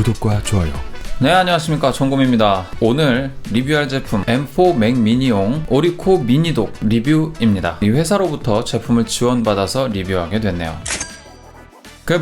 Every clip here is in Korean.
구독과 좋아요. 네, 안녕하십니까, 정곰입니다. 오늘 리뷰할 제품 M4 맥 미니용 오리코 미니독 리뷰입니다. 이 회사로부터 제품을 지원받아서 리뷰하게 됐네요.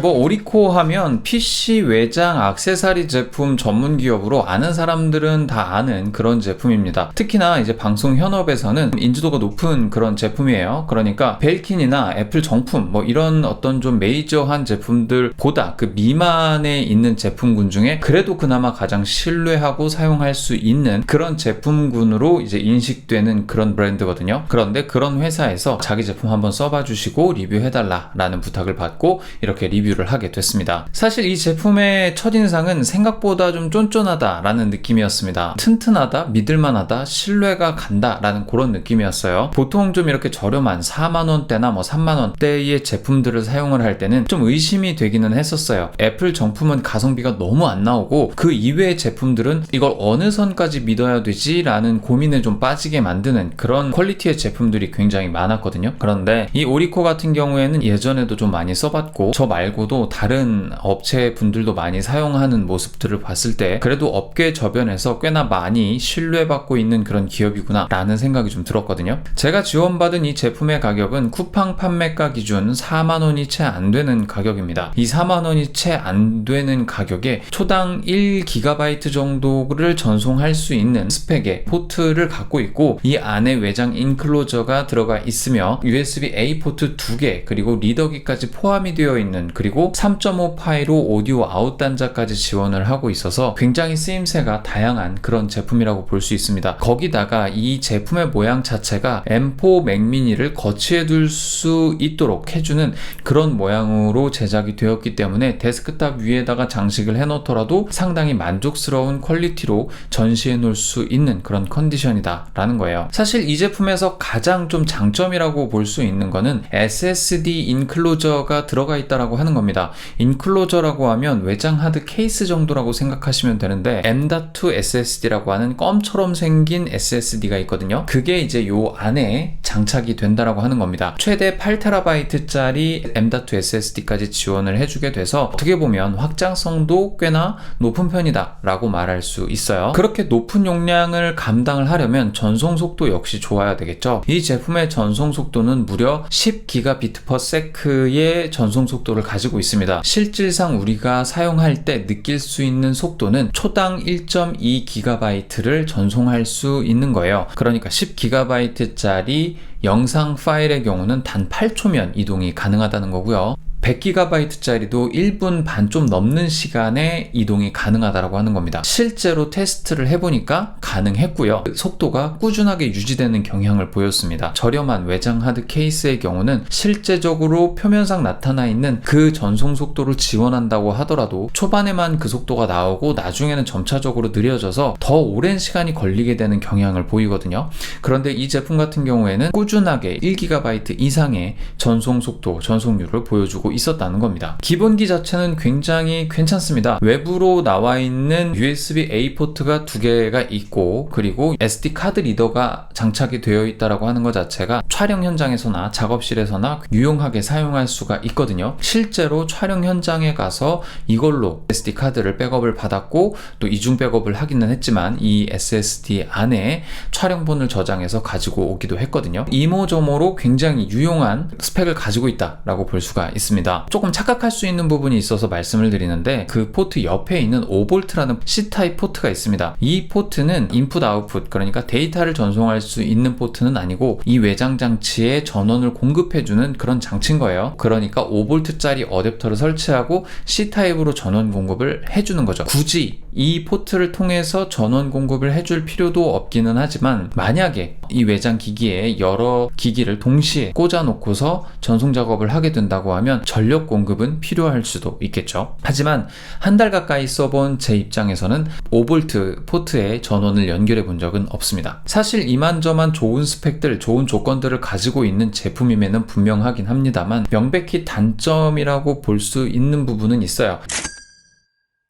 오리코 하면 PC 외장 액세서리 제품 전문 기업으로 아는 사람들은 다 아는 그런 제품입니다. 특히나 이제 방송 현업에서는 인지도가 높은 그런 제품이에요. 그러니까 벨킨이나 애플 정품 이런 어떤 좀 메이저한 제품들보다 그 미만에 있는 제품군 중에 그래도 그나마 가장 신뢰하고 사용할 수 있는 그런 제품군으로 이제 인식되는 그런 브랜드거든요. 그런데 그런 회사에서 자기 제품 한번 써봐 주시고 리뷰해달라라는 부탁을 받고 이렇게 리뷰를 하게 됐습니다. 사실 이 제품의 첫인상은 생각보다 좀 쫀쫀하다라는 느낌이었습니다. 튼튼하다, 믿을만하다, 신뢰가 간다라는 그런 느낌이었어요. 보통 좀 이렇게 저렴한 4만원대나 3만원대의 제품들을 사용을 할 때는 좀 의심이 되기는 했었어요. 애플 정품은 가성비가 너무 안 나오고 그 이외의 제품들은 이걸 어느 선까지 믿어야 되지? 라는 고민에 좀 빠지게 만드는 그런 퀄리티의 제품들이 굉장히 많았거든요. 그런데 이 오리코 같은 경우에는 예전에도 좀 많이 써봤고 저 말고도 다른 업체 분들도 많이 사용하는 모습들을 봤을 때 그래도 업계 저변에서 꽤나 많이 신뢰받고 있는 그런 기업이구나 라는 생각이 좀 들었거든요. 제가 지원받은 이 제품의 가격은 쿠팡 판매가 기준 4만원이 채 안 되는 가격입니다. 이 4만원이 채 안 되는 가격에 초당 1GB 정도를 전송할 수 있는 스펙의 포트를 갖고 있고 이 안에 외장 인클로저가 들어가 있으며 USB-A 포트 2개 그리고 리더기까지 포함이 되어 있는 그리고 3.5 파이로 오디오 아웃 단자까지 지원을 하고 있어서 굉장히 쓰임새가 다양한 그런 제품이라고 볼 수 있습니다. 거기다가 이 제품의 모양 자체가 M4 맥 미니를 거치해 둘 수 있도록 해주는 그런 모양으로 제작이 되었기 때문에 데스크탑 위에다가 장식을 해놓더라도 상당히 만족스러운 퀄리티로 전시해 놓을 수 있는 그런 컨디션이다 라는 거예요. 사실 이 제품에서 가장 좀 장점이라고 볼 수 있는 거는 SSD 인클로저가 들어가 있다라고 하는 겁니다. 인클로저라고 하면 외장 하드 케이스 정도라고 생각하시면 되는데 M.2 SSD라고 하는 껌처럼 생긴 SSD가 있거든요. 그게 이제 요 안에 장착이 된다라고 하는 겁니다. 최대 8TB짜리 M.2 SSD까지 지원을 해주게 돼서 어떻게 보면 확장성도 꽤나 높은 편이다 라고 말할 수 있어요. 그렇게 높은 용량을 감당을 하려면 전송 속도 역시 좋아야 되겠죠. 이 제품의 전송 속도는 무려 10GBps/s의 전송 속도를 가지고 있습니다. 실질상 우리가 사용할 때 느낄 수 있는 속도는 초당 1.2GB를 전송할 수 있는 거예요. 그러니까 10GB짜리 영상 파일의 경우는 단 8초면 이동이 가능하다는 거고요. 100GB짜리도 1분 반 좀 넘는 시간에 이동이 가능하다고 하는 겁니다. 실제로 테스트를 해보니까 가능했고요. 속도가 꾸준하게 유지되는 경향을 보였습니다. 저렴한 외장 하드 케이스의 경우는 실제적으로 표면상 나타나 있는 그 전송 속도를 지원한다고 하더라도 초반에만 그 속도가 나오고 나중에는 점차적으로 느려져서 더 오랜 시간이 걸리게 되는 경향을 보이거든요. 그런데 이 제품 같은 경우에는 꾸준하게 1GB 이상의 전송 속도, 전송률을 보여주고 있었다는 겁니다. 기본기 자체는 굉장히 괜찮습니다. 외부로 나와 있는 USB-A 포트가 2개가 있고 그리고 SD 카드 리더가 장착이 되어 있다라고 하는 것 자체가 촬영 현장에서나 작업실에서나 유용하게 사용할 수가 있거든요. 실제로 촬영 현장에 가서 이걸로 SD 카드를 백업을 받았고 또 이중 백업을 하기는 했지만 이 SSD 안에 촬영본을 저장해서 가지고 오기도 했거든요. 이모저모로 굉장히 유용한 스펙을 가지고 있다라고 볼 수가 있습니다. 조금 착각할 수 있는 부분이 있어서 말씀을 드리는데 그 포트 옆에 있는 5V라는 C타입 포트가 있습니다. 이 포트는 인풋 아웃풋 그러니까 데이터를 전송할 수 있는 포트는 아니고 이 외장 장치에 전원을 공급해주는 그런 장치인 거예요. 그러니까 5V짜리 어댑터를 설치하고 C타입으로 전원 공급을 해주는 거죠. 굳이 이 포트를 통해서 전원 공급을 해줄 필요도 없기는 하지만 만약에 이 외장 기기에 여러 기기를 동시에 꽂아 놓고서 전송 작업을 하게 된다고 하면 전력 공급은 필요할 수도 있겠죠. 하지만 한 달 가까이 써본 제 입장에서는 5V 포트에 전원을 연결해 본 적은 없습니다. 사실 이만저만 좋은 스펙들, 좋은 조건들을 가지고 있는 제품임에는 분명하긴 합니다만 명백히 단점이라고 볼 수 있는 부분은 있어요.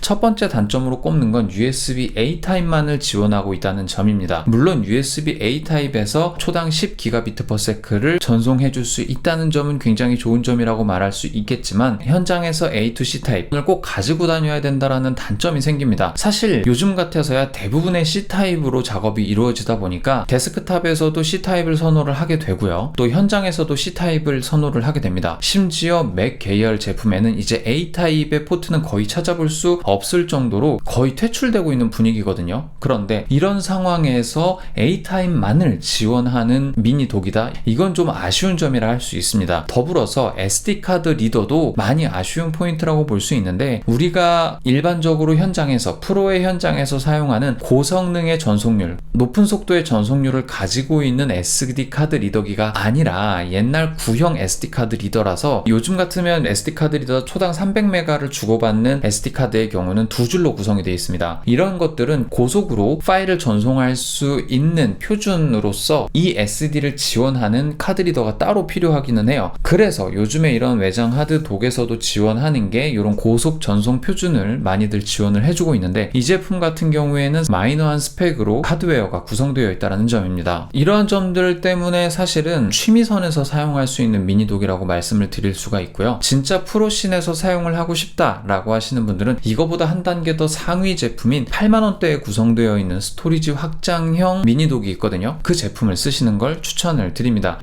첫 번째 단점으로 꼽는 건 USB-A 타입만을 지원하고 있다는 점입니다. 물론 USB-A 타입에서 초당 10GB/s를 전송해줄 수 있다는 점은 굉장히 좋은 점이라고 말할 수 있겠지만 현장에서 A2C 타입을 꼭 가지고 다녀야 된다라는 단점이 생깁니다. 사실 요즘 같아서야 대부분의 C 타입으로 작업이 이루어지다 보니까 데스크탑에서도 C 타입을 선호를 하게 되고요. 또 현장에서도 C 타입을 선호를 하게 됩니다. 심지어 맥 계열 제품에는 이제 A 타입의 포트는 거의 찾아볼 수 없을 정도로 거의 퇴출되고 있는 분위기거든요. 그런데 이런 상황에서 A 타입만을 지원하는 미니 독이다. 이건 좀 아쉬운 점이라 할 수 있습니다. 더불어서 SD카드 리더도 많이 아쉬운 포인트라고 볼 수 있는데 우리가 일반적으로 현장에서 프로의 현장에서 사용하는 고성능의 전송률, 높은 속도의 전송률을 가지고 있는 SD카드 리더기가 아니라 옛날 구형 SD카드 리더라서 요즘 같으면 SD카드 리더 초당 300메가를 주고받는 SD카드의 경우는 두 줄로 구성이 되어 있습니다. 이런 것들은 고속으로 파일을 전송할 수 있는 표준으로서 이 SD를 지원하는 카드 리더가 따로 필요하기는 해요. 그래서 요즘에 이런 외장 하드 독에서도 지원하는 게 이런 고속 전송 표준을 많이들 지원을 해주고 있는데 이 제품 같은 경우에는 마이너한 스펙으로 하드웨어가 구성되어 있다는 점입니다. 이러한 점들 때문에 사실은 취미선에서 사용할 수 있는 미니 독이라고 말씀을 드릴 수가 있고요. 진짜 프로씬에서 사용을 하고 싶다라고 하시는 분들은 이거보다 한 단계 더 상위 제품인 8만원대에 구성되어 있는 스토리지 확장형 미니 독이 있거든요. 그 제품을 쓰시는 걸 추천을 드립니다.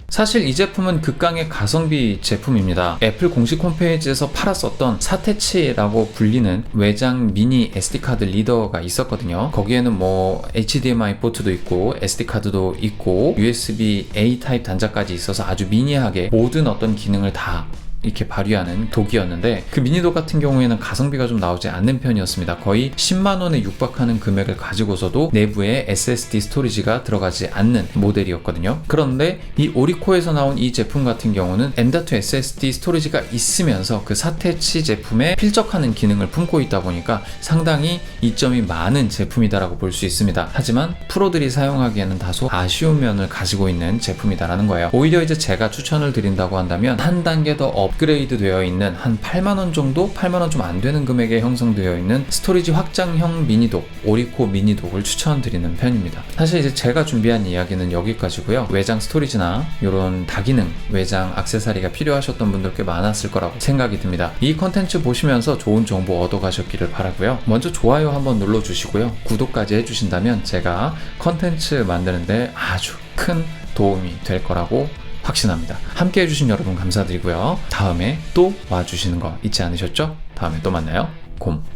사실 이 제품은 극강의 가성비 제품입니다. 애플 공식 홈페이지에서 팔았었던 사테치라고 불리는 외장 미니 SD카드 리더가 있었거든요. 거기에는 뭐 HDMI 포트도 있고 SD카드도 있고 USB-A 타입 단자까지 있어서 아주 미니하게 모든 어떤 기능을 다 이렇게 발휘하는 독이었는데 그 미니독 같은 경우에는 가성비가 좀 나오지 않는 편이었습니다. 거의 10만원에 육박하는 금액을 가지고서도 내부에 SSD 스토리지가 들어가지 않는 모델이었거든요. 그런데 이 오리코에서 나온 이 제품 같은 경우는 M.2 SSD 스토리지가 있으면서 그 사테치 제품에 필적하는 기능을 품고 있다 보니까 상당히 이점이 많은 제품이다라고 볼 수 있습니다. 하지만 프로들이 사용하기에는 다소 아쉬운 면을 가지고 있는 제품이다라는 거예요. 오히려 이제 제가 추천을 드린다고 한다면 한 단계 더 업그레이드 되어 있는 한 8만원 정도? 8만원 좀 안 되는 금액에 형성되어 있는 스토리지 확장형 미니독, 오리코 미니독을 추천드리는 편입니다. 사실 이제 제가 준비한 이야기는 여기까지고요. 외장 스토리지나 이런 다기능 외장 액세서리가 필요하셨던 분들 꽤 많았을 거라고 생각이 듭니다. 이 컨텐츠 보시면서 좋은 정보 얻어 가셨기를 바라고요. 먼저 좋아요 한번 눌러주시고요. 구독까지 해주신다면 제가 컨텐츠 만드는데 아주 큰 도움이 될 거라고 확신합니다. 함께 해주신 여러분 감사드리고요. 다음에 또 와주시는 거 잊지 않으셨죠? 다음에 또 만나요. 곰빡.